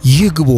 ይግቡ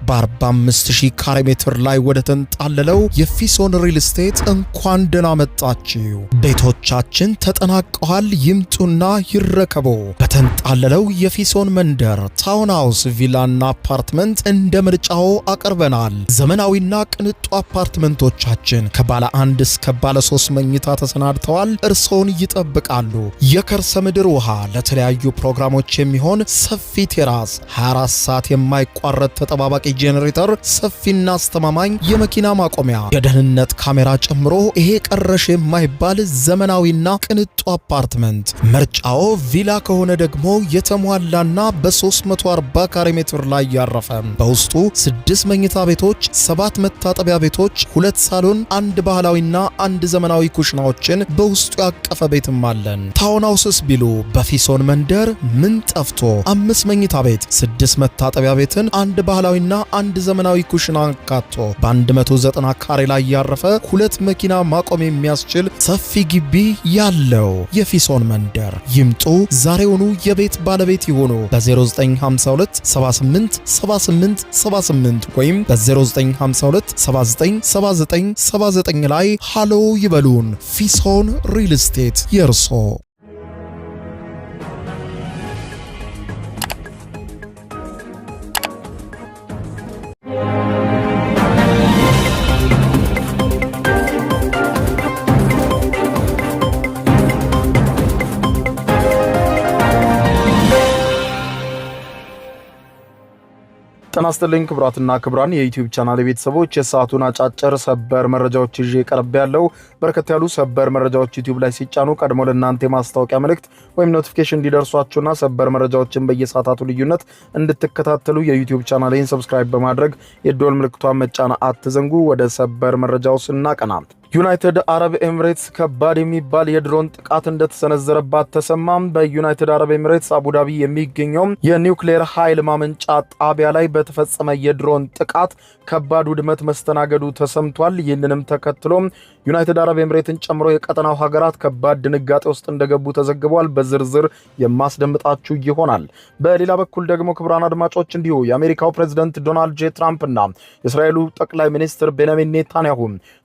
በ45000 ካሬ ሜትር ላይ ወደ ተንጣለለው የፊሶን ሪል ስቴት እንኳን ደህና መጣችሁ። ቤቶቻችን ተጠናቀዋል። ይምጡና ይረከቡ። በተንጣለለው የፊሶን መንደር ታውን ሃውስ፣ ቪላና አፓርትመንት እንደ ምርጫው አቀርበናል። ዘመናዊና ቅንጡ አፓርትመንቶቻችን ከባለ 1 እስከ ባለ 3 መኝታ ተሰናድተዋል። እርሶን ይጠብቃሉ። የከርሰ ምድር ውሃ፣ ለተለያዩ ፕሮግራሞች የሚሆን ሰፊ ቴራስ፣ 24 ሰዓት የማይቋረጥ ተጠባባቂ ጄኔሬተር፣ ሰፊና አስተማማኝ የመኪና ማቆሚያ፣ የደህንነት ካሜራ ጨምሮ ይሄ ቀረሽ የማይባል ዘመናዊና ቅንጡ አፓርትመንት። ምርጫው ቪላ ከሆነ ደግሞ የተሟላና በ340 ካሬ ሜትር ላይ ያረፈ በውስጡ 6 መኝታ ቤቶች፣ 7 መታጠቢያ ቤቶች፣ 2 ሳሎን፣ 1 ባህላዊና 1 ዘመናዊ ኩሽናዎችን በውስጡ ያቀፈ ቤትም አለን። ታውን ሃውስስ ቢሉ በፊሶን መንደር ምን ጠፍቶ 5 መኝታ ቤት፣ 6 መታጠቢያ ቤትን፣ 1 ባህላዊና 1 ዘመናዊ ኩሽና አካቶ በ190 ካሬ ላይ ያረፈ 2 መኪና ማቆም የሚያስችል ሰፊ ግቢ ያለው የፊሶን መንደር። ይምጡ፣ ዛሬውኑ የቤት ባለቤት ይሆኑ። በ0952 78 78 78 ወይም በ0952 79 79 79 ላይ ሃሎ ይበሉን። ፊሶን ሪል ስቴት የርሶ። ጤና ይስጥልኝ ክቡራትና ክቡራን የዩቲዩብ ቻናል ቤተሰቦች፣ የሰዓቱን አጫጭር ሰበር መረጃዎች ይዤ ቀርብ ያለው። በርከት ያሉ ሰበር መረጃዎች ዩቲዩብ ላይ ሲጫኑ ቀድሞ ለእናንተ የማስታወቂያ መልእክት ወይም ኖቲፊኬሽን እንዲደርሷችሁና ሰበር መረጃዎችን በየሰዓታቱ ልዩነት እንድትከታተሉ የዩቲዩብ ቻናሌን ሰብስክራይብ በማድረግ የደወል ምልክቷን መጫን አትዘንጉ። ወደ ሰበር መረጃው ስናቀና ዩናይትድ አረብ ኤሚሬትስ ከባድ የሚባል የድሮን ጥቃት እንደተሰነዘረባት ተሰማም። በዩናይትድ አረብ ኤሚሬትስ አቡዳቢ የሚገኘው የኒውክሌር ኃይል ማመንጫ ጣቢያ ላይ በተፈጸመ የድሮን ጥቃት ከባድ ውድመት መስተናገዱ ተሰምቷል። ይህንንም ተከትሎ ዩናይትድ አረብ ኤሚሬትን ጨምሮ የቀጠናው ሀገራት ከባድ ድንጋጤ ውስጥ እንደገቡ ተዘግቧል። በዝርዝር የማስደምጣችሁ ይሆናል። በሌላ በኩል ደግሞ ክቡራን አድማጮች እንዲሁ የአሜሪካው ፕሬዝዳንት ዶናልድ ጄ ትራምፕ እና የእስራኤሉ ጠቅላይ ሚኒስትር ቤንያሚን ኔታንያሁ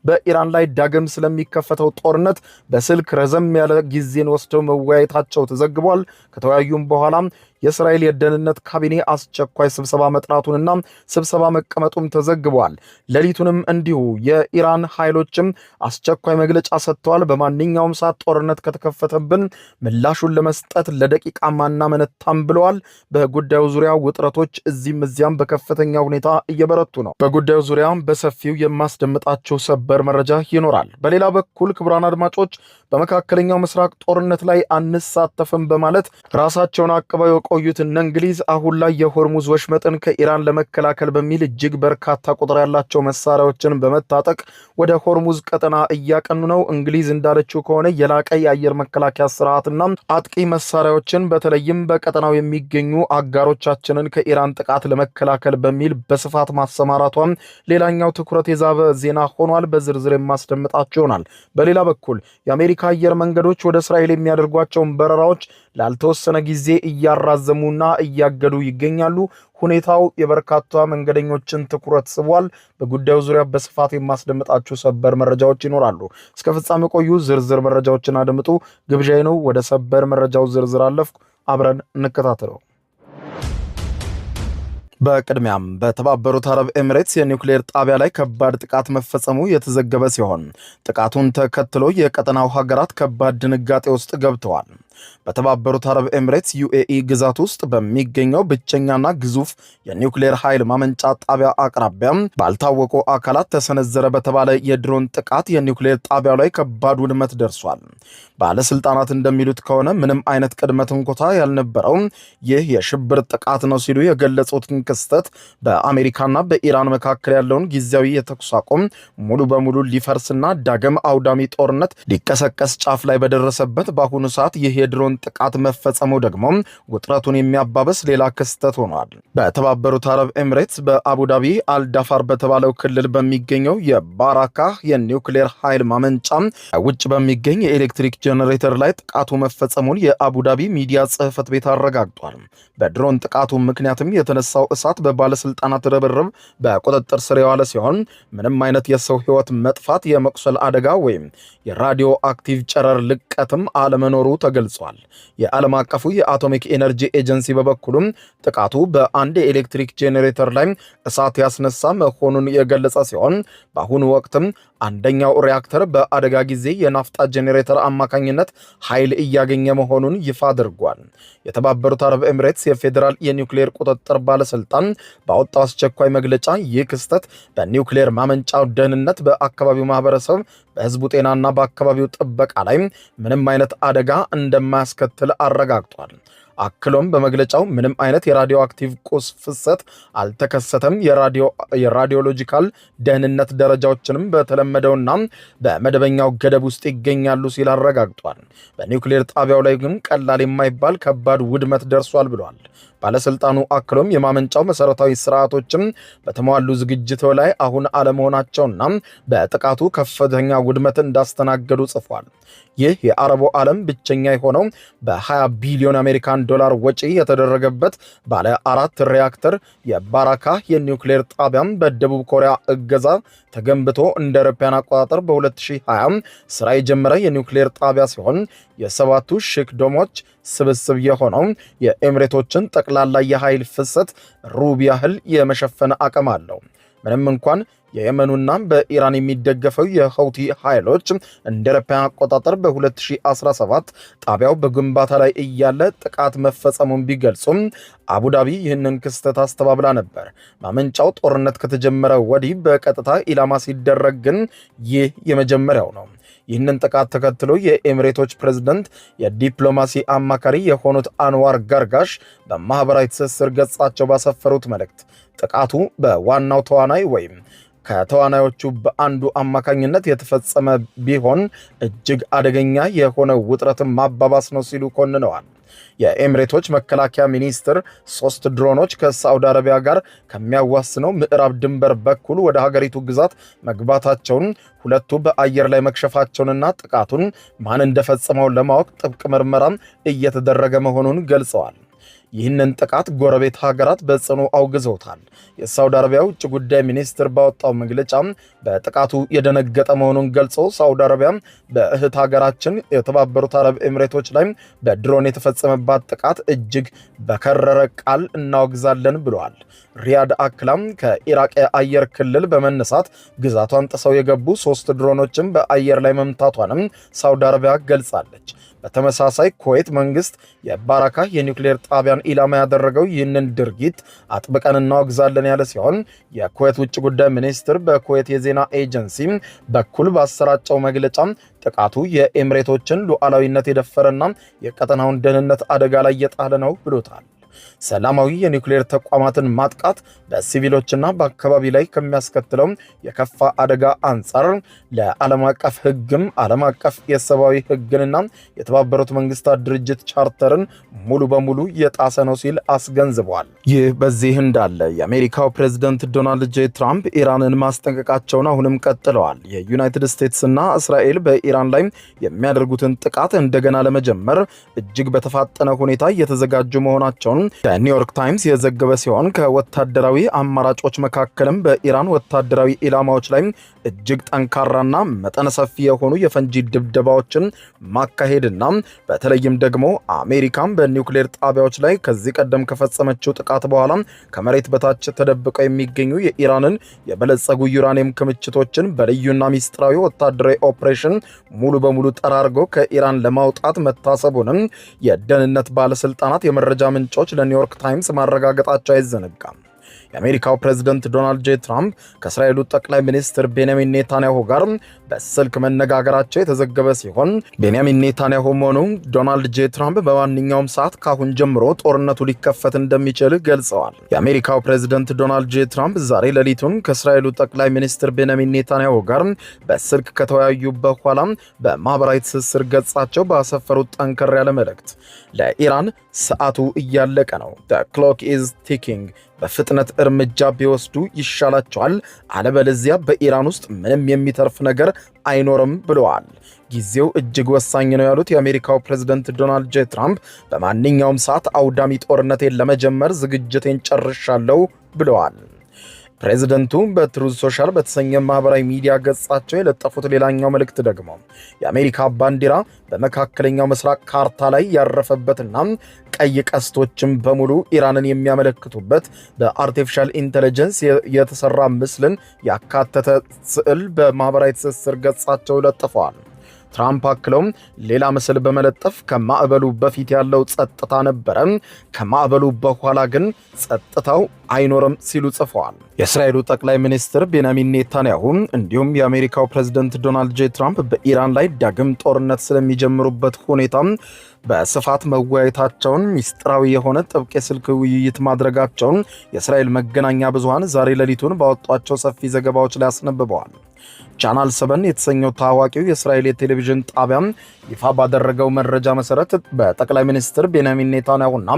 በኢራን ላይ ዳግም ስለሚከፈተው ጦርነት በስልክ ረዘም ያለ ጊዜን ወስደው መወያየታቸው ተዘግቧል። ከተወያዩም በኋላ የእስራኤል የደህንነት ካቢኔ አስቸኳይ ስብሰባ መጥራቱንና ስብሰባ መቀመጡም ተዘግቧል። ሌሊቱንም እንዲሁ የኢራን ኃይሎችም አስቸኳይ መግለጫ ሰጥተዋል። በማንኛውም ሰዓት ጦርነት ከተከፈተብን ምላሹን ለመስጠት ለደቂቃ ማናመነታም ብለዋል። በጉዳዩ ዙሪያ ውጥረቶች እዚህም እዚያም በከፍተኛ ሁኔታ እየበረቱ ነው። በጉዳዩ ዙሪያ በሰፊው የማስደምጣቸው ሰበር መረጃ ይኖራል። በሌላ በኩል ክቡራን አድማጮች በመካከለኛው ምስራቅ ጦርነት ላይ አንሳተፍም በማለት ራሳቸውን አቅበው የቆዩት እንግሊዝ አሁን ላይ የሆርሙዝ ወሽመጥን ከኢራን ለመከላከል በሚል እጅግ በርካታ ቁጥር ያላቸው መሳሪያዎችን በመታጠቅ ወደ ሆርሙዝ ቀጠና እያቀኑ ነው። እንግሊዝ እንዳለችው ከሆነ የላቀ የአየር መከላከያ ስርዓትና አጥቂ መሳሪያዎችን በተለይም በቀጠናው የሚገኙ አጋሮቻችንን ከኢራን ጥቃት ለመከላከል በሚል በስፋት ማሰማራቷም ሌላኛው ትኩረት የዛበ ዜና ሆኗል። በዝርዝር የማስደምጣችሁ ይሆናል። በሌላ በኩል የአሜሪካ አየር መንገዶች ወደ እስራኤል የሚያደርጓቸውን በረራዎች ላልተወሰነ ጊዜ እያራዘሙና እያገዱ ይገኛሉ። ሁኔታው የበርካታ መንገደኞችን ትኩረት ስቧል። በጉዳዩ ዙሪያ በስፋት የማስደምጣችሁ ሰበር መረጃዎች ይኖራሉ። እስከ ፍጻሜ ቆዩ። ዝርዝር መረጃዎችን አድምጡ ግብዣዬ ነው። ወደ ሰበር መረጃው ዝርዝር አለፍኩ። አብረን እንከታተለው። በቅድሚያም በተባበሩት አረብ ኤሚሬትስ የኒውክሌር ጣቢያ ላይ ከባድ ጥቃት መፈጸሙ የተዘገበ ሲሆን ጥቃቱን ተከትሎ የቀጠናው ሀገራት ከባድ ድንጋጤ ውስጥ ገብተዋል። በተባበሩት አረብ ኤሚሬትስ ዩኤኢ ግዛት ውስጥ በሚገኘው ብቸኛና ግዙፍ የኒውክሌር ኃይል ማመንጫ ጣቢያ አቅራቢያም ባልታወቁ አካላት ተሰነዘረ በተባለ የድሮን ጥቃት የኒውክሌር ጣቢያው ላይ ከባድ ውድመት ደርሷል። ባለስልጣናት እንደሚሉት ከሆነ ምንም አይነት ቅድመ ትንኮታ ያልነበረው ይህ የሽብር ጥቃት ነው ሲሉ የገለጹትን ክስተት በአሜሪካና በኢራን መካከል ያለውን ጊዜያዊ የተኩስ አቁም ሙሉ በሙሉ ሊፈርስና ዳግም አውዳሚ ጦርነት ሊቀሰቀስ ጫፍ ላይ በደረሰበት በአሁኑ ሰዓት ይህ የድሮን ጥቃት መፈጸሙ ደግሞ ውጥረቱን የሚያባበስ ሌላ ክስተት ሆኗል። በተባበሩት አረብ ኤሚሬትስ በአቡዳቢ አልዳፋር በተባለው ክልል በሚገኘው የባራካ የኒውክሌር ኃይል ማመንጫ ውጭ በሚገኝ የኤሌክትሪክ ጄኔሬተር ላይ ጥቃቱ መፈጸሙን የአቡዳቢ ሚዲያ ጽሕፈት ቤት አረጋግጧል። በድሮን ጥቃቱ ምክንያትም የተነሳው እሳት በባለስልጣናት ርብርብ በቁጥጥር ስር የዋለ ሲሆን ምንም አይነት የሰው ሕይወት መጥፋት፣ የመቁሰል አደጋ ወይም የራዲዮ አክቲቭ ጨረር ልቀትም አለመኖሩ ተገልጿል። የዓለም አቀፉ የአቶሚክ ኤነርጂ ኤጀንሲ በበኩሉም ጥቃቱ በአንድ የኤሌክትሪክ ጄኔሬተር ላይ እሳት ያስነሳ መሆኑን የገለጸ ሲሆን በአሁኑ ወቅትም አንደኛው ሪያክተር በአደጋ ጊዜ የናፍጣ ጄኔሬተር አማካኝነት ኃይል እያገኘ መሆኑን ይፋ አድርጓል። የተባበሩት አረብ ኤምሬትስ የፌዴራል የኒውክሌር ቁጥጥር ባለስልጣን ባወጣው አስቸኳይ መግለጫ ይህ ክስተት በኒውክሌር ማመንጫው ደህንነት፣ በአካባቢው ማህበረሰብ፣ በህዝቡ ጤናና በአካባቢው ጥበቃ ላይ ምንም አይነት አደጋ እንደማያስከትል አረጋግጧል። አክሎም በመግለጫው ምንም አይነት የራዲዮ አክቲቭ ቁስ ፍሰት አልተከሰተም፣ የራዲዮሎጂካል ደህንነት ደረጃዎችንም በተለመደውና በመደበኛው ገደብ ውስጥ ይገኛሉ ሲል አረጋግጧል። በኒውክሌር ጣቢያው ላይ ግን ቀላል የማይባል ከባድ ውድመት ደርሷል ብሏል። ባለስልጣኑ አክሎም የማመንጫው መሰረታዊ ስርዓቶችም በተሟሉ ዝግጅት ላይ አሁን አለመሆናቸውና በጥቃቱ ከፍተኛ ውድመት እንዳስተናገዱ ጽፏል። ይህ የአረቡ ዓለም ብቸኛ የሆነው በ20 ቢሊዮን አሜሪካን ዶላር ወጪ የተደረገበት ባለ 4 ሪያክተር የባራካ የኒውክሌር ጣቢያም በደቡብ ኮሪያ እገዛ ተገንብቶ እንደ አውሮፓውያን አቆጣጠር በ2020 ስራ የጀመረ የኒውክሌር ጣቢያ ሲሆን የሰባቱ ሼክ ዶሞች ስብስብ የሆነው የኤምሬቶችን ጠቅላላ የኃይል ፍሰት ሩብ ያህል የመሸፈን አቅም አለው። ምንም እንኳን የየመኑና በኢራን የሚደገፈው የሁቲ ኃይሎች እንደ አውሮፓውያን አቆጣጠር በ2017 ጣቢያው በግንባታ ላይ እያለ ጥቃት መፈጸሙን ቢገልጹም አቡዳቢ ይህንን ክስተት አስተባብላ ነበር። ማመንጫው ጦርነት ከተጀመረ ወዲህ በቀጥታ ኢላማ ሲደረግ ግን ይህ የመጀመሪያው ነው። ይህንን ጥቃት ተከትሎ የኤሚሬቶች ፕሬዝዳንት የዲፕሎማሲ አማካሪ የሆኑት አንዋር ጋርጋሽ በማህበራዊ ትስስር ገጻቸው ባሰፈሩት መልእክት ጥቃቱ በዋናው ተዋናይ ወይም ከተዋናዮቹ በአንዱ አማካኝነት የተፈጸመ ቢሆን እጅግ አደገኛ የሆነ ውጥረትን ማባባስ ነው ሲሉ ኮንነዋል። የኤሚሬቶች መከላከያ ሚኒስትር 3 ድሮኖች ከሳዑዲ አረቢያ ጋር ከሚያዋስነው ምዕራብ ድንበር በኩል ወደ ሀገሪቱ ግዛት መግባታቸውን፣ ሁለቱ በአየር ላይ መክሸፋቸውንና ጥቃቱን ማን እንደፈጸመው ለማወቅ ጥብቅ ምርመራ እየተደረገ መሆኑን ገልጸዋል። ይህንን ጥቃት ጎረቤት ሀገራት በጽኑ አውግዘውታል። የሳዑዲ አረቢያ ውጭ ጉዳይ ሚኒስትር ባወጣው መግለጫ በጥቃቱ የደነገጠ መሆኑን ገልጾ ሳዑዲ አረቢያ በእህት ሀገራችን የተባበሩት አረብ ኤሚሬቶች ላይ በድሮን የተፈጸመባት ጥቃት እጅግ በከረረ ቃል እናወግዛለን ብለዋል። ሪያድ አክላም ከኢራቅ የአየር ክልል በመነሳት ግዛቷን ጥሰው የገቡ 3 ድሮኖችን በአየር ላይ መምታቷንም ሳዑዲ አረቢያ ገልጻለች። በተመሳሳይ ኩዌት መንግስት የባራካ የኒውክሌር ጣቢያን ኢላማ ያደረገው ይህንን ድርጊት አጥብቀን እናወግዛለን ያለ ሲሆን የኩዌት ውጭ ጉዳይ ሚኒስትር በኩዌት የዜና ኤጀንሲ በኩል ባሰራጨው መግለጫ ጥቃቱ የኤሚሬቶችን ሉዓላዊነት የደፈረና የቀጠናውን ደህንነት አደጋ ላይ የጣለ ነው ብሎታል። ሰላማዊ የኒውክሌር ተቋማትን ማጥቃት በሲቪሎችና በአካባቢ ላይ ከሚያስከትለው የከፋ አደጋ አንጻር ለዓለም አቀፍ ሕግም ዓለም አቀፍ የሰብአዊ ሕግንና የተባበሩት መንግስታት ድርጅት ቻርተርን ሙሉ በሙሉ የጣሰ ነው ሲል አስገንዝቧል። ይህ በዚህ እንዳለ የአሜሪካው ፕሬዝዳንት ዶናልድ ጄ ትራምፕ ኢራንን ማስጠንቀቃቸውን አሁንም ቀጥለዋል። የዩናይትድ ስቴትስና እስራኤል በኢራን ላይ የሚያደርጉትን ጥቃት እንደገና ለመጀመር እጅግ በተፋጠነ ሁኔታ እየተዘጋጁ መሆናቸውን ኒውዮርክ ታይምስ የዘገበ ሲሆን ከወታደራዊ አማራጮች መካከልም በኢራን ወታደራዊ ኢላማዎች ላይ እጅግ ጠንካራና መጠነ ሰፊ የሆኑ የፈንጂ ድብደባዎችን ማካሄድና በተለይም ደግሞ አሜሪካን በኒውክሌር ጣቢያዎች ላይ ከዚህ ቀደም ከፈጸመችው ጥቃት በኋላ ከመሬት በታች ተደብቀው የሚገኙ የኢራንን የበለጸጉ ዩራኒየም ክምችቶችን በልዩና ሚስጥራዊ ወታደራዊ ኦፕሬሽን ሙሉ በሙሉ ጠራርጎ ከኢራን ለማውጣት መታሰቡንም የደህንነት ባለስልጣናት የመረጃ ምንጮች ለኒውዮርክ ታይምስ ማረጋገጣቸው አይዘነጋም። የአሜሪካው ፕሬዝዳንት ዶናልድ ጄ ትራምፕ ከእስራኤሉ ጠቅላይ ሚኒስትር ቤንያሚን ኔታንያሁ ጋር በስልክ መነጋገራቸው የተዘገበ ሲሆን ቤንያሚን ኔታንያሁም ሆኑ ዶናልድ ጄ ትራምፕ በማንኛውም ሰዓት ካሁን ጀምሮ ጦርነቱ ሊከፈት እንደሚችል ገልጸዋል። የአሜሪካው ፕሬዝዳንት ዶናልድ ጄ ትራምፕ ዛሬ ሌሊቱን ከእስራኤሉ ጠቅላይ ሚኒስትር ቤንያሚን ኔታንያሁ ጋር በስልክ ከተወያዩ በኋላ በማህበራዊ ትስስር ገጻቸው ባሰፈሩት ጠንከር ያለ መልእክት ለኢራን ሰዓቱ እያለቀ ነው፣ the clock is ticking፣ በፍጥነት እርምጃ ቢወስዱ ይሻላቸዋል፣ አለበለዚያ በኢራን ውስጥ ምንም የሚተርፍ ነገር አይኖርም ብለዋል። ጊዜው እጅግ ወሳኝ ነው ያሉት የአሜሪካው ፕሬዝዳንት ዶናልድ ጄ ትራምፕ በማንኛውም ሰዓት አውዳሚ ጦርነቴን ለመጀመር ዝግጅቴን ጨርሻለሁ ብለዋል። ፕሬዝደንቱ በትሩዝ ሶሻል በተሰኘ ማህበራዊ ሚዲያ ገጻቸው የለጠፉት ሌላኛው መልእክት ደግሞ የአሜሪካ ባንዲራ በመካከለኛው ምስራቅ ካርታ ላይ ያረፈበትና ቀይ ቀስቶችም በሙሉ ኢራንን የሚያመለክቱበት በአርቲፊሻል ኢንተለጀንስ የተሰራ ምስልን ያካተተ ስዕል በማህበራዊ ትስስር ገጻቸው ለጥፈዋል። ትራምፕ አክለውም ሌላ ምስል በመለጠፍ ከማዕበሉ በፊት ያለው ጸጥታ ነበረ፣ ከማዕበሉ በኋላ ግን ጸጥታው አይኖርም ሲሉ ጽፈዋል። የእስራኤሉ ጠቅላይ ሚኒስትር ቤንያሚን ኔታንያሁ እንዲሁም የአሜሪካው ፕሬዝዳንት ዶናልድ ጄ ትራምፕ በኢራን ላይ ዳግም ጦርነት ስለሚጀምሩበት ሁኔታ በስፋት መወያየታቸውን፣ ሚስጥራዊ የሆነ ጥብቅ የስልክ ውይይት ማድረጋቸውን የእስራኤል መገናኛ ብዙሃን ዛሬ ሌሊቱን ባወጧቸው ሰፊ ዘገባዎች ላይ አስነብበዋል። ቻናል 7 የተሰኘው ታዋቂው የእስራኤል የቴሌቪዥን ጣቢያ ይፋ ባደረገው መረጃ መሰረት በጠቅላይ ሚኒስትር ቤንያሚን ኔታንያሁና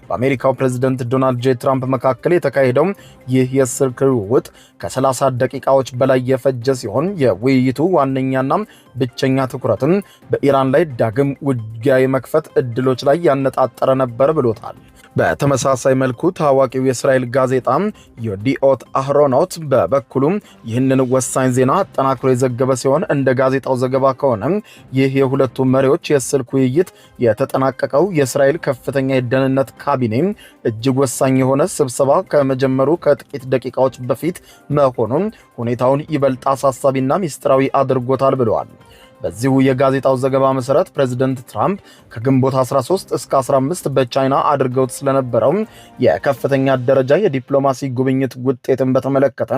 በአሜሪካው ፕሬዝዳንት ዶናልድ ጄ ትራምፕ መካከል የተካሄደው ይህ የስልክ ልውውጥ ከ30 ደቂቃዎች በላይ የፈጀ ሲሆን የውይይቱ ዋነኛና ብቸኛ ትኩረትም በኢራን ላይ ዳግም ውጊያ የመክፈት እድሎች ላይ ያነጣጠረ ነበር ብሎታል። በተመሳሳይ መልኩ ታዋቂው የእስራኤል ጋዜጣ የዲኦት አህሮኖት በበኩሉም ይህንን ወሳኝ ዜና አጠናክሮ የዘገበ ሲሆን እንደ ጋዜጣው ዘገባ ከሆነ ይህ የሁለቱ መሪዎች የስልክ ውይይት የተጠናቀቀው የእስራኤል ከፍተኛ የደህንነት ካቢኔ እጅግ ወሳኝ የሆነ ስብሰባ ከመጀመሩ ከጥቂት ደቂቃዎች በፊት መሆኑን ሁኔታውን ይበልጥ አሳሳቢና ሚስጥራዊ አድርጎታል ብለዋል። በዚሁ የጋዜጣው ዘገባ መሰረት ፕሬዝዳንት ትራምፕ ከግንቦት 13 እስከ 15 በቻይና አድርገውት ስለነበረው የከፍተኛ ደረጃ የዲፕሎማሲ ጉብኝት ውጤትን በተመለከተ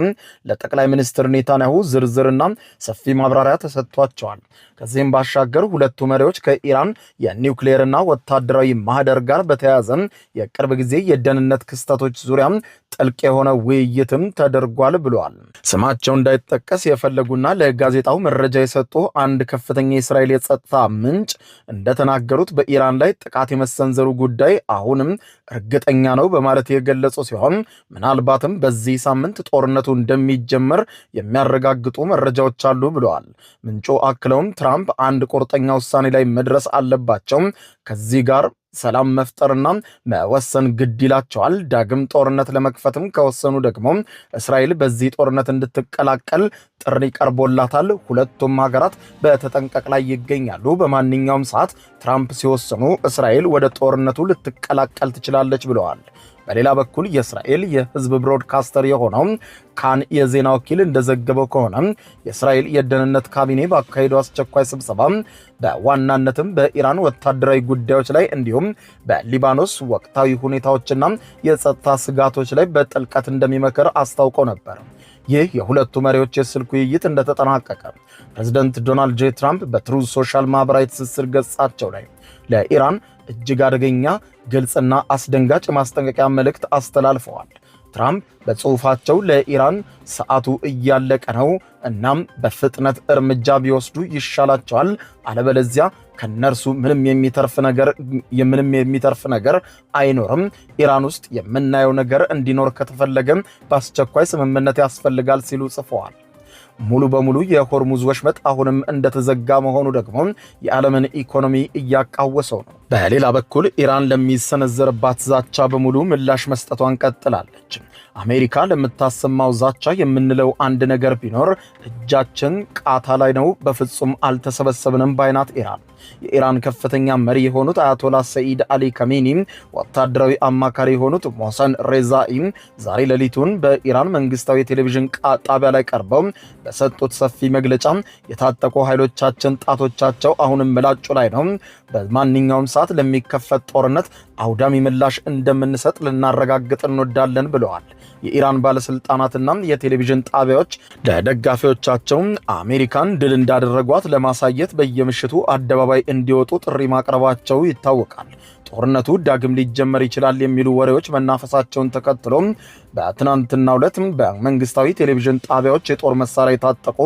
ለጠቅላይ ሚኒስትር ኔታንያሁ ዝርዝርና ሰፊ ማብራሪያ ተሰጥቷቸዋል። ከዚህም ባሻገር ሁለቱ መሪዎች ከኢራን የኒውክሌርና ወታደራዊ ማህደር ጋር በተያያዘ የቅርብ ጊዜ የደህንነት ክስተቶች ዙሪያ ጥልቅ የሆነ ውይይትም ተደርጓል ብለዋል። ስማቸው እንዳይጠቀስ የፈለጉና ለጋዜጣው መረጃ የሰጡ አንድ ከፍተኛ የእስራኤል የጸጥታ ምንጭ እንደተናገሩት በኢራን ላይ ጥቃት የመሰንዘሩ ጉዳይ አሁንም እርግጠኛ ነው በማለት የገለጹ ሲሆን ምናልባትም በዚህ ሳምንት ጦርነቱ እንደሚጀመር የሚያረጋግጡ መረጃዎች አሉ ብለዋል። ምንጩ አክለውም ትራምፕ አንድ ቁርጠኛ ውሳኔ ላይ መድረስ አለባቸው፣ ከዚህ ጋር ሰላም መፍጠርና መወሰን ግድ ይላቸዋል። ዳግም ጦርነት ለመክፈትም ከወሰኑ ደግሞ እስራኤል በዚህ ጦርነት እንድትቀላቀል ጥሪ ቀርቦላታል። ሁለቱም ሀገራት በተጠንቀቅ ላይ ይገኛሉ። በማንኛውም ሰዓት ትራምፕ ሲወስኑ እስራኤል ወደ ጦርነቱ ልትቀላቀል ትችላለች ብለዋል። በሌላ በኩል የእስራኤል የህዝብ ብሮድካስተር የሆነው ካን የዜና ወኪል እንደዘገበው ከሆነ የእስራኤል የደህንነት ካቢኔ ባካሄደው አስቸኳይ ስብሰባ በዋናነትም በኢራን ወታደራዊ ጉዳዮች ላይ እንዲሁም በሊባኖስ ወቅታዊ ሁኔታዎችና የጸጥታ ስጋቶች ላይ በጥልቀት እንደሚመክር አስታውቀው ነበር። ይህ የሁለቱ መሪዎች የስልክ ውይይት እንደተጠናቀቀ ፕሬዝዳንት ዶናልድ ጄ ትራምፕ በትሩዝ ሶሻል ማህበራዊ ትስስር ገጻቸው ላይ ለኢራን እጅግ አደገኛ ግልጽና አስደንጋጭ ማስጠንቀቂያ መልእክት አስተላልፈዋል። ትራምፕ በጽሑፋቸው ለኢራን ሰዓቱ እያለቀ ነው፣ እናም በፍጥነት እርምጃ ቢወስዱ ይሻላቸዋል፣ አለበለዚያ ከነርሱ ምንም የሚተርፍ ነገር አይኖርም። ኢራን ውስጥ የምናየው ነገር እንዲኖር ከተፈለገ በአስቸኳይ ስምምነት ያስፈልጋል ሲሉ ጽፈዋል። ሙሉ በሙሉ የሆርሙዝ ወሽመጥ አሁንም እንደተዘጋ መሆኑ ደግሞ የዓለምን ኢኮኖሚ እያቃወሰው ነው። በሌላ በኩል ኢራን ለሚሰነዘርባት ዛቻ በሙሉ ምላሽ መስጠቷን ቀጥላለች። አሜሪካ ለምታሰማው ዛቻ የምንለው አንድ ነገር ቢኖር እጃችን ቃታ ላይ ነው፣ በፍጹም አልተሰበሰብንም ባይናት ኢራን። የኢራን ከፍተኛ መሪ የሆኑት አያቶላ ሰኢድ አሊ ካሜኒ ወታደራዊ አማካሪ የሆኑት ሞሰን ሬዛኢ ዛሬ ሌሊቱን በኢራን መንግስታዊ ቴሌቪዥን ጣቢያ ላይ ቀርበው በሰጡት ሰፊ መግለጫ የታጠቁ ኃይሎቻችን ጣቶቻቸው አሁንም ምላጩ ላይ ነው፣ በማንኛውም ሰዓት ለሚከፈት ጦርነት አውዳሚ ምላሽ እንደምንሰጥ ልናረጋግጥ እንወዳለን ብለዋል። የኢራን ባለስልጣናትና የቴሌቪዥን ጣቢያዎች ለደጋፊዎቻቸው አሜሪካን ድል እንዳደረጓት ለማሳየት በየምሽቱ አደባባይ እንዲወጡ ጥሪ ማቅረባቸው ይታወቃል። ጦርነቱ ዳግም ሊጀመር ይችላል የሚሉ ወሬዎች መናፈሳቸውን ተከትሎ በትናንትናው ዕለት በመንግስታዊ ቴሌቪዥን ጣቢያዎች የጦር መሳሪያ የታጠቁ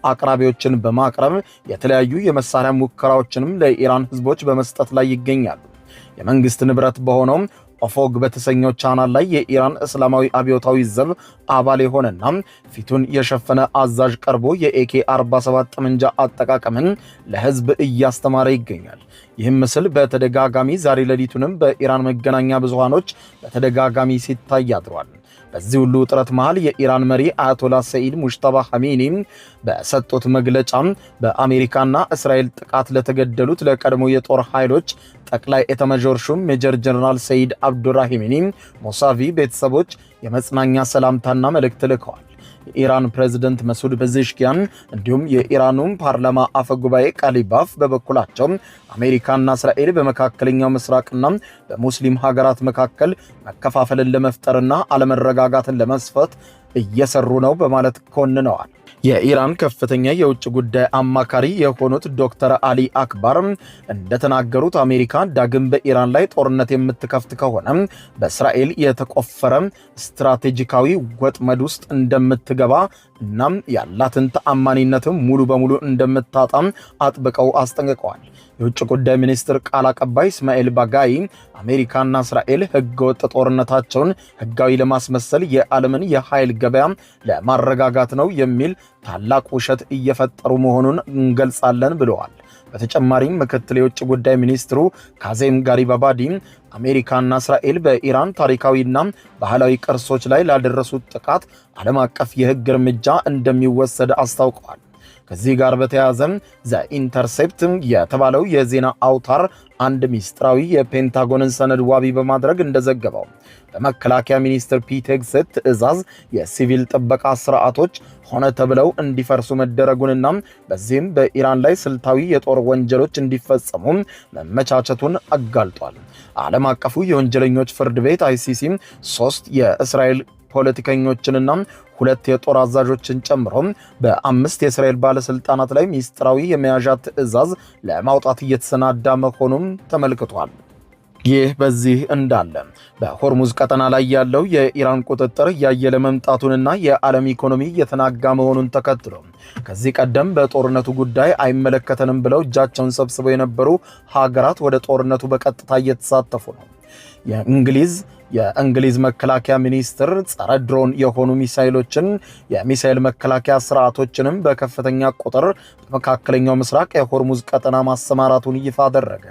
አቅራቢዎችን በማቅረብ የተለያዩ የመሳሪያ ሙከራዎችንም ለኢራን ህዝቦች በመስጠት ላይ ይገኛሉ። የመንግስት ንብረት በሆነው ኦፎግ በተሰኘው ቻናል ላይ የኢራን እስላማዊ አብዮታዊ ዘብ አባል የሆነና ፊቱን የሸፈነ አዛዥ ቀርቦ የኤኬ-47 ጠመንጃ አጠቃቀምን ለህዝብ እያስተማረ ይገኛል። ይህም ምስል በተደጋጋሚ ዛሬ ሌሊቱንም በኢራን መገናኛ ብዙሃኖች በተደጋጋሚ ሲታይ አድሯል። በዚህ ሁሉ ውጥረት መሃል የኢራን መሪ አያቶላ ሰኢድ ሙጅተባ ኻሜኒ በሰጡት መግለጫ በአሜሪካና እስራኤል ጥቃት ለተገደሉት ለቀድሞ የጦር ኃይሎች ጠቅላይ ኤታማዦር ሹም ሜጀር ጀነራል ሰኢድ አብዱራሂሚ ሞሳቪ ቤተሰቦች የመጽናኛ ሰላምታና መልእክት ልከዋል። የኢራን ፕሬዝዳንት መስዑድ ፔዜሽኪያን እንዲሁም የኢራኑ ፓርላማ አፈ ጉባኤ ቃሊባፍ በበኩላቸው አሜሪካና እስራኤል በመካከለኛው ምስራቅና በሙስሊም ሀገራት መካከል መከፋፈልን ለመፍጠርና አለመረጋጋትን ለመስፈት እየሰሩ ነው በማለት ኮንነዋል። የኢራን ከፍተኛ የውጭ ጉዳይ አማካሪ የሆኑት ዶክተር አሊ አክባር እንደተናገሩት አሜሪካ ዳግም በኢራን ላይ ጦርነት የምትከፍት ከሆነ በእስራኤል የተቆፈረ ስትራቴጂካዊ ወጥመድ ውስጥ እንደምትገባ እናም ያላትን ተአማኒነትም ሙሉ በሙሉ እንደምታጣም አጥብቀው አስጠንቅቀዋል። የውጭ ጉዳይ ሚኒስትር ቃል አቀባይ እስማኤል ባጋይ አሜሪካና እስራኤል ህገወጥ ጦርነታቸውን ህጋዊ ለማስመሰል የዓለምን የኃይል ገበያ ለማረጋጋት ነው የሚል ታላቅ ውሸት እየፈጠሩ መሆኑን እንገልጻለን ብለዋል። በተጨማሪም ምክትል የውጭ ጉዳይ ሚኒስትሩ ካዜም ጋሪባባዲ አሜሪካና እስራኤል በኢራን ታሪካዊና ባህላዊ ቅርሶች ላይ ላደረሱት ጥቃት ዓለም አቀፍ የህግ እርምጃ እንደሚወሰድ አስታውቀዋል። ከዚህ ጋር በተያያዘ ዘ ኢንተርሴፕት የተባለው የዜና አውታር አንድ ሚስጥራዊ የፔንታጎንን ሰነድ ዋቢ በማድረግ እንደዘገበው በመከላከያ ሚኒስትር ፒት ሄግሴት ትዕዛዝ የሲቪል ጥበቃ ስርዓቶች ሆነ ተብለው እንዲፈርሱ መደረጉንና በዚህም በኢራን ላይ ስልታዊ የጦር ወንጀሎች እንዲፈጸሙ መመቻቸቱን አጋልጧል። ዓለም አቀፉ የወንጀለኞች ፍርድ ቤት አይሲሲ 3 የእስራኤል ፖለቲከኞችንና 2 የጦር አዛዦችን ጨምሮ በ5 የእስራኤል ባለስልጣናት ላይ ሚስጥራዊ የመያዣ ትዕዛዝ ለማውጣት እየተሰናዳ መሆኑም ተመልክቷል። ይህ በዚህ እንዳለ በሆርሙዝ ቀጠና ላይ ያለው የኢራን ቁጥጥር እያየለ መምጣቱንና የዓለም ኢኮኖሚ እየተናጋ መሆኑን ተከትሎ ከዚህ ቀደም በጦርነቱ ጉዳይ አይመለከተንም ብለው እጃቸውን ሰብስበው የነበሩ ሀገራት ወደ ጦርነቱ በቀጥታ እየተሳተፉ ነው። የእንግሊዝ መከላከያ ሚኒስትር ጸረ ድሮን የሆኑ ሚሳኤሎችን የሚሳኤል መከላከያ ስርዓቶችንም በከፍተኛ ቁጥር በመካከለኛው ምስራቅ የሆርሙዝ ቀጠና ማሰማራቱን ይፋ አደረገ።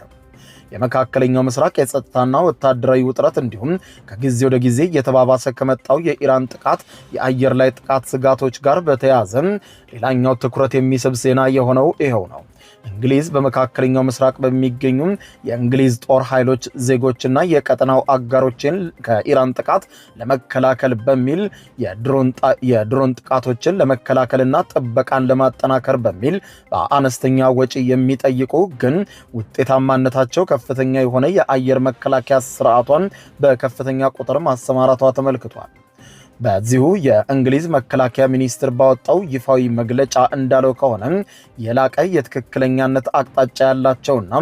የመካከለኛው ምስራቅ የጸጥታና ወታደራዊ ውጥረት እንዲሁም ከጊዜ ወደ ጊዜ እየተባባሰ ከመጣው የኢራን ጥቃት የአየር ላይ ጥቃት ስጋቶች ጋር በተያያዘ ሌላኛው ትኩረት የሚስብ ዜና የሆነው ይኸው ነው። እንግሊዝ በመካከለኛው ምስራቅ በሚገኙ የእንግሊዝ ጦር ኃይሎች ዜጎችና የቀጠናው አጋሮችን ከኢራን ጥቃት ለመከላከል በሚል የድሮን ጥቃቶችን ለመከላከልና ጥበቃን ለማጠናከር በሚል በአነስተኛ ወጪ የሚጠይቁ ግን ውጤታማነታቸው ከፍተኛ የሆነ የአየር መከላከያ ስርዓቷን በከፍተኛ ቁጥር ማሰማራቷ ተመልክቷል። በዚሁ የእንግሊዝ መከላከያ ሚኒስትር ባወጣው ይፋዊ መግለጫ እንዳለው ከሆነ የላቀ የትክክለኛነት አቅጣጫ ያላቸውና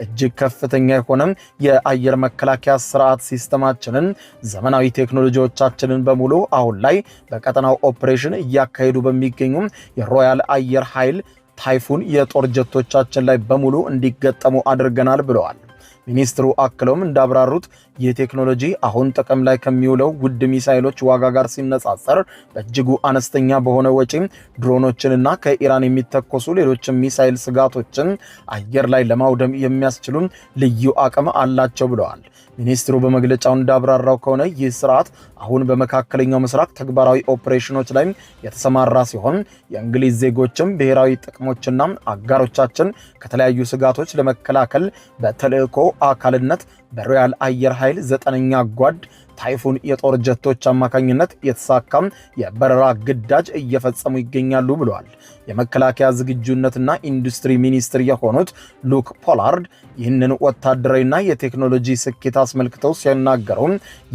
እጅግ ከፍተኛ የሆነ የአየር መከላከያ ስርዓት ሲስተማችንን ዘመናዊ ቴክኖሎጂዎቻችንን በሙሉ አሁን ላይ በቀጠናው ኦፕሬሽን እያካሄዱ በሚገኙ የሮያል አየር ኃይል ታይፉን የጦር ጀቶቻችን ላይ በሙሉ እንዲገጠሙ አድርገናል ብለዋል። ሚኒስትሩ አክለውም እንዳብራሩት ይህ ቴክኖሎጂ አሁን ጥቅም ላይ ከሚውለው ውድ ሚሳኤሎች ዋጋ ጋር ሲነጻጸር በእጅጉ አነስተኛ በሆነ ወጪ ድሮኖችንና ከኢራን የሚተኮሱ ሌሎች ሚሳኤል ስጋቶችን አየር ላይ ለማውደም የሚያስችሉ ልዩ አቅም አላቸው ብለዋል። ሚኒስትሩ በመግለጫው እንዳብራራው ከሆነ ይህ ስርዓት አሁን በመካከለኛው ምስራቅ ተግባራዊ ኦፕሬሽኖች ላይ የተሰማራ ሲሆን የእንግሊዝ ዜጎችም ብሔራዊ ጥቅሞችና አጋሮቻችን ከተለያዩ ስጋቶች ለመከላከል በተልዕኮ አካልነት በሮያል አየር ኃይል 9ኛ ጓድ ታይፉን የጦር ጀቶች አማካኝነት የተሳካም የበረራ ግዳጅ እየፈጸሙ ይገኛሉ ብለዋል። የመከላከያ ዝግጁነትና ኢንዱስትሪ ሚኒስትር የሆኑት ሉክ ፖላርድ ይህንን ወታደራዊና የቴክኖሎጂ ስኬት አስመልክተው ሲናገሩ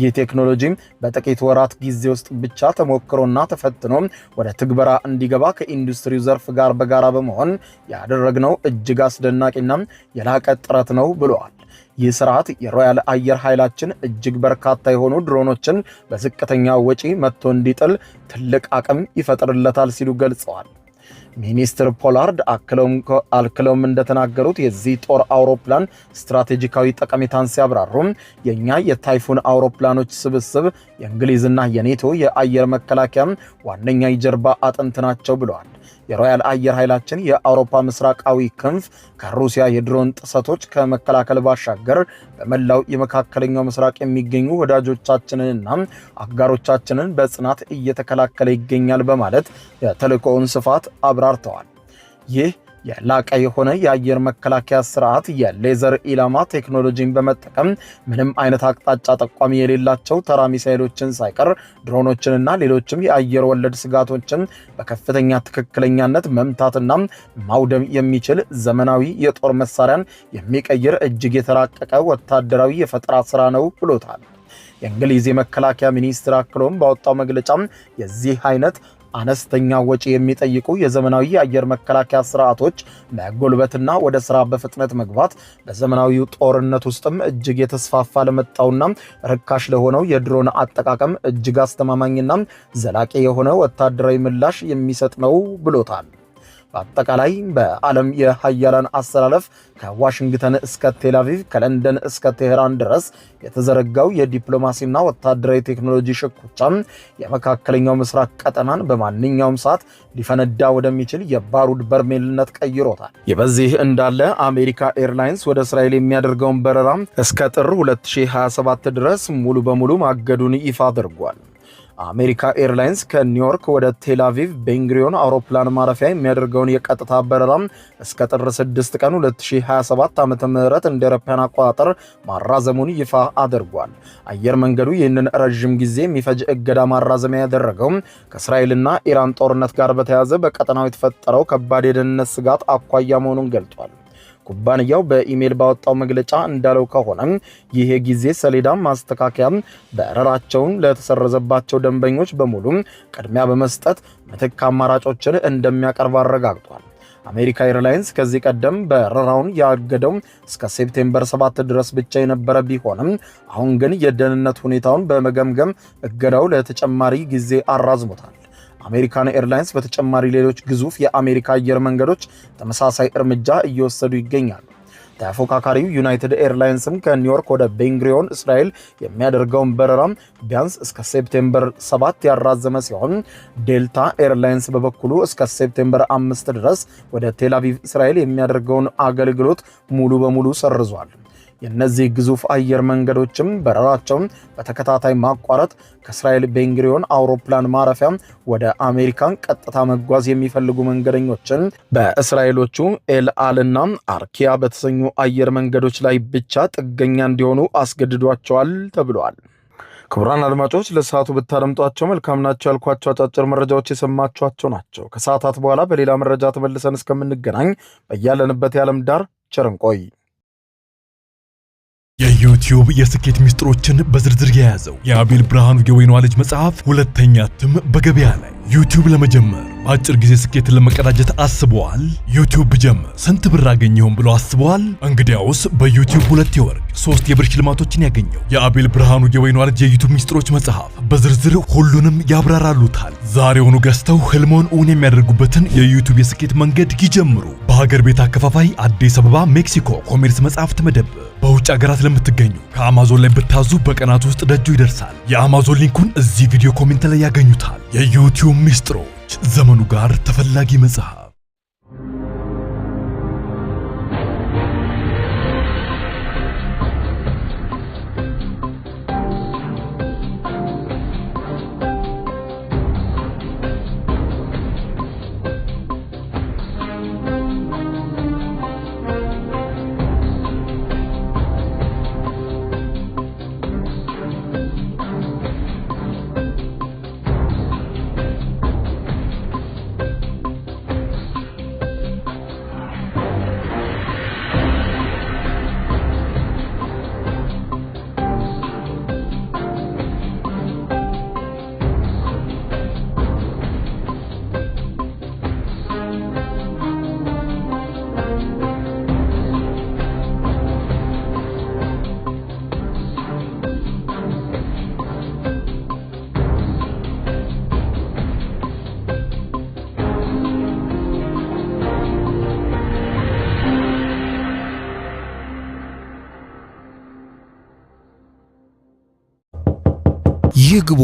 ይህ ቴክኖሎጂ በጥቂት ወራት ጊዜ ውስጥ ብቻ ተሞክሮና ተፈትኖ ወደ ትግበራ እንዲገባ ከኢንዱስትሪው ዘርፍ ጋር በጋራ በመሆን ያደረግነው እጅግ አስደናቂና የላቀ ጥረት ነው ብለዋል። ይህ ስርዓት የሮያል አየር ኃይላችን እጅግ በርካታ የሆኑ ድሮኖችን በዝቅተኛ ወጪ መጥቶ እንዲጥል ትልቅ አቅም ይፈጥርለታል ሲሉ ገልጸዋል። ሚኒስትር ፖላርድ አክለውም እንደተናገሩት የዚህ ጦር አውሮፕላን ስትራቴጂካዊ ጠቀሜታን ሲያብራሩ የኛ የታይፉን አውሮፕላኖች ስብስብ የእንግሊዝና የኔቶ የአየር መከላከያ ዋነኛ የጀርባ አጥንት ናቸው ብለዋል። የሮያል አየር ኃይላችን የአውሮፓ ምስራቃዊ ክንፍ ከሩሲያ የድሮን ጥሰቶች ከመከላከል ባሻገር በመላው የመካከለኛው ምስራቅ የሚገኙ ወዳጆቻችንንና አጋሮቻችንን በጽናት እየተከላከለ ይገኛል በማለት የተልእኮውን ስፋት አብራርተዋል። ይህ የላቀ የሆነ የአየር መከላከያ ስርዓት የሌዘር ኢላማ ቴክኖሎጂን በመጠቀም ምንም አይነት አቅጣጫ ጠቋሚ የሌላቸው ተራ ሚሳኤሎችን ሳይቀር ድሮኖችንና ሌሎችም የአየር ወለድ ስጋቶችን በከፍተኛ ትክክለኛነት መምታትና ማውደም የሚችል ዘመናዊ የጦር መሳሪያን የሚቀይር እጅግ የተራቀቀ ወታደራዊ የፈጠራ ስራ ነው ብሎታል። የእንግሊዝ የመከላከያ ሚኒስትር አክሎም ባወጣው መግለጫ የዚህ አይነት አነስተኛ ወጪ የሚጠይቁ የዘመናዊ የአየር መከላከያ ስርዓቶች መጎልበትና ወደ ስራ በፍጥነት መግባት በዘመናዊው ጦርነት ውስጥም እጅግ የተስፋፋ ለመጣውና ርካሽ ለሆነው የድሮን አጠቃቀም እጅግ አስተማማኝና ዘላቂ የሆነ ወታደራዊ ምላሽ የሚሰጥ ነው ብሎታል። በአጠቃላይ በዓለም የሀያላን አሰላለፍ ከዋሽንግተን እስከ ቴልአቪቭ ከለንደን እስከ ቴህራን ድረስ የተዘረጋው የዲፕሎማሲና ወታደራዊ ቴክኖሎጂ ሽኩቻ የመካከለኛው ምስራቅ ቀጠናን በማንኛውም ሰዓት ሊፈነዳ ወደሚችል የባሩድ በርሜልነት ቀይሮታል። በዚህ እንዳለ አሜሪካ ኤርላይንስ ወደ እስራኤል የሚያደርገውን በረራ እስከ ጥር 2027 ድረስ ሙሉ በሙሉ ማገዱን ይፋ አድርጓል። አሜሪካ ኤርላይንስ ከኒውዮርክ ወደ ቴልአቪቭ ቤንጉሪዮን አውሮፕላን ማረፊያ የሚያደርገውን የቀጥታ በረራ እስከ ጥር 6 ቀን 2027 ዓ.ም እንደ አውሮፓውያን አቆጣጠር ማራዘሙን ይፋ አድርጓል። አየር መንገዱ ይህንን ረጅም ጊዜ የሚፈጅ እገዳ ማራዘሚያ ያደረገው ከእስራኤልና ኢራን ጦርነት ጋር በተያያዘ በቀጠናው የተፈጠረው ከባድ የደህንነት ስጋት አኳያ መሆኑን ገልጧል። ኩባንያው በኢሜል ባወጣው መግለጫ እንዳለው ከሆነ ይህ የጊዜ ሰሌዳ ማስተካከያ በረራቸውን ለተሰረዘባቸው ደንበኞች በሙሉ ቅድሚያ በመስጠት ምትክ አማራጮችን እንደሚያቀርብ አረጋግጧል። አሜሪካ ኤርላይንስ ከዚህ ቀደም በረራውን ያገደው እስከ ሴፕቴምበር 7 ድረስ ብቻ የነበረ ቢሆንም አሁን ግን የደህንነት ሁኔታውን በመገምገም እገዳው ለተጨማሪ ጊዜ አራዝሞታል። አሜሪካን ኤርላይንስ በተጨማሪ ሌሎች ግዙፍ የአሜሪካ አየር መንገዶች ተመሳሳይ እርምጃ እየወሰዱ ይገኛሉ። ተፎካካሪው ዩናይትድ ኤርላይንስም ከኒውዮርክ ወደ ቤንጉሪዮን እስራኤል የሚያደርገውን በረራ ቢያንስ እስከ ሴፕቴምበር 7 ያራዘመ ሲሆን ዴልታ ኤርላይንስ በበኩሉ እስከ ሴፕቴምበር 5 ድረስ ወደ ቴልአቪቭ እስራኤል የሚያደርገውን አገልግሎት ሙሉ በሙሉ ሰርዟል። የነዚህ ግዙፍ አየር መንገዶችም በረራቸውን በተከታታይ ማቋረጥ ከእስራኤል ቤንጉሪዮን አውሮፕላን ማረፊያ ወደ አሜሪካን ቀጥታ መጓዝ የሚፈልጉ መንገደኞችን በእስራኤሎቹ ኤል አልና አርኪያ በተሰኙ አየር መንገዶች ላይ ብቻ ጥገኛ እንዲሆኑ አስገድዷቸዋል ተብሏል። ክቡራን አድማጮች ለሰዓቱ ብታደምጧቸው መልካም ናቸው ያልኳቸው አጫጭር መረጃዎች የሰማችኋቸው ናቸው። ከሰዓታት በኋላ በሌላ መረጃ ተመልሰን እስከምንገናኝ በያለንበት የዓለም ዳር ቸር እንቆይ። የዩቲዩብ የስኬት ሚስጥሮችን በዝርዝር የያዘው የአቤል ብርሃኑ የወይኗ ልጅ መጽሐፍ ሁለተኛ እትም በገበያ ላይ። ዩቲዩብ ለመጀመር በአጭር ጊዜ ስኬትን ለመቀዳጀት አስበዋል? ዩቲዩብ ብጀምር ስንት ብር አገኘሁም ብሎ አስበዋል? እንግዲያውስ በዩቲዩብ 2 የወርቅ 3 የብር ሽልማቶችን ያገኘው የአቤል ብርሃኑ የወይኗ ልጅ የዩቲዩብ ሚስጥሮች መጽሐፍ በዝርዝር ሁሉንም ያብራራሉታል። ዛሬውኑ ገዝተው ህልሞን እውን የሚያደርጉበትን የዩቲዩብ የስኬት መንገድ ይጀምሩ። በሀገር ቤት አከፋፋይ አዲስ አበባ ሜክሲኮ ኮሜርስ መጽሐፍት መደብር። በውጭ ሀገራት ለምትገኙ ከአማዞን ላይ ብታዙ በቀናት ውስጥ ደጁ ይደርሳል። የአማዞን ሊንኩን እዚህ ቪዲዮ ኮሜንት ላይ ያገኙታል። የዩቲዩብ ሚስጥሮች ዘመኑ ጋር ተፈላጊ መጽሐፍ። ይግቡ።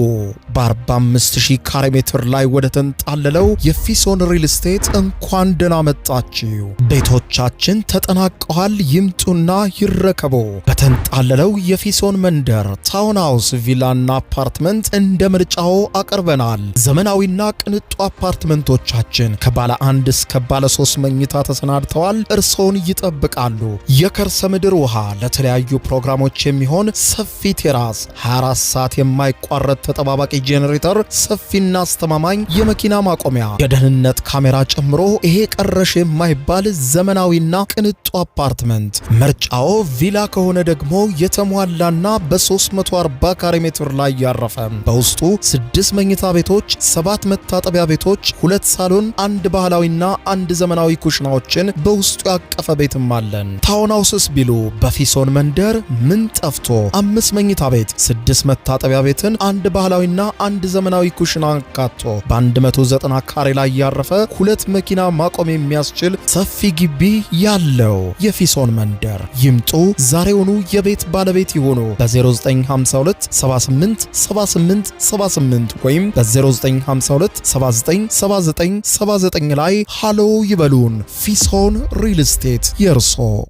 በ45000 ካሬ ሜትር ላይ ወደ ተንጣለለው የፊሶን ሪል ስቴት እንኳን ደህና መጣችሁ። ቤቶቻችን ተጠናቀዋል። ይምጡና ይረከቡ። በተንጣለለው የፊሶን መንደር ታውን ሃውስ፣ ቪላና አፓርትመንት እንደ ምርጫው አቅርበናል። ዘመናዊና ቅንጡ አፓርትመንቶቻችን ከባለ 1 እስከ ባለ 3 መኝታ ተሰናድተዋል። እርሶን ይጠብቃሉ። የከርሰ ምድር ውሃ፣ ለተለያዩ ፕሮግራሞች የሚሆን ሰፊ ቴራስ፣ 24 ሰዓት የማይቋረጥ ተጠባባቂ ጄኔሬተር፣ ሰፊና አስተማማኝ የመኪና ማቆሚያ፣ የደህንነት ካሜራ ጨምሮ ይሄ ቀረሽ የማይባል ዘመናዊና ቅንጡ አፓርትመንት። ምርጫው ቪላ ከሆነ ደግሞ የተሟላና በ340 ካሬ ሜትር ላይ ያረፈ በውስጡ 6 መኝታ ቤቶች፣ 7 መታጠቢያ ቤቶች፣ 2 ሳሎን፣ 1 ባህላዊና 1 ዘመናዊ ኩሽናዎችን በውስጡ ያቀፈ ቤትም አለን። ታውን ሃውስስ ቢሉ በፊሶን መንደር ምን ጠፍቶ 5 መኝታ ቤት፣ 6 መታጠቢያ ቤትን፣ 1 ባህላዊና 1 ዘመናዊ ኩሽና አካቶ በ190 ካሬ ላይ ያረፈ 2 መኪና ማቆም የሚያስችል ሰፊ ግቢ ያለው የፊሶን መንደር። ይምጡ፣ ዛሬውኑ የቤት ባለቤት ይሁኑ። በ0952 78 78 78 ወይም በ0952 79 79 79 ላይ ሃሎ ይበሉን። ፊሶን ሪል ስቴት የርሶ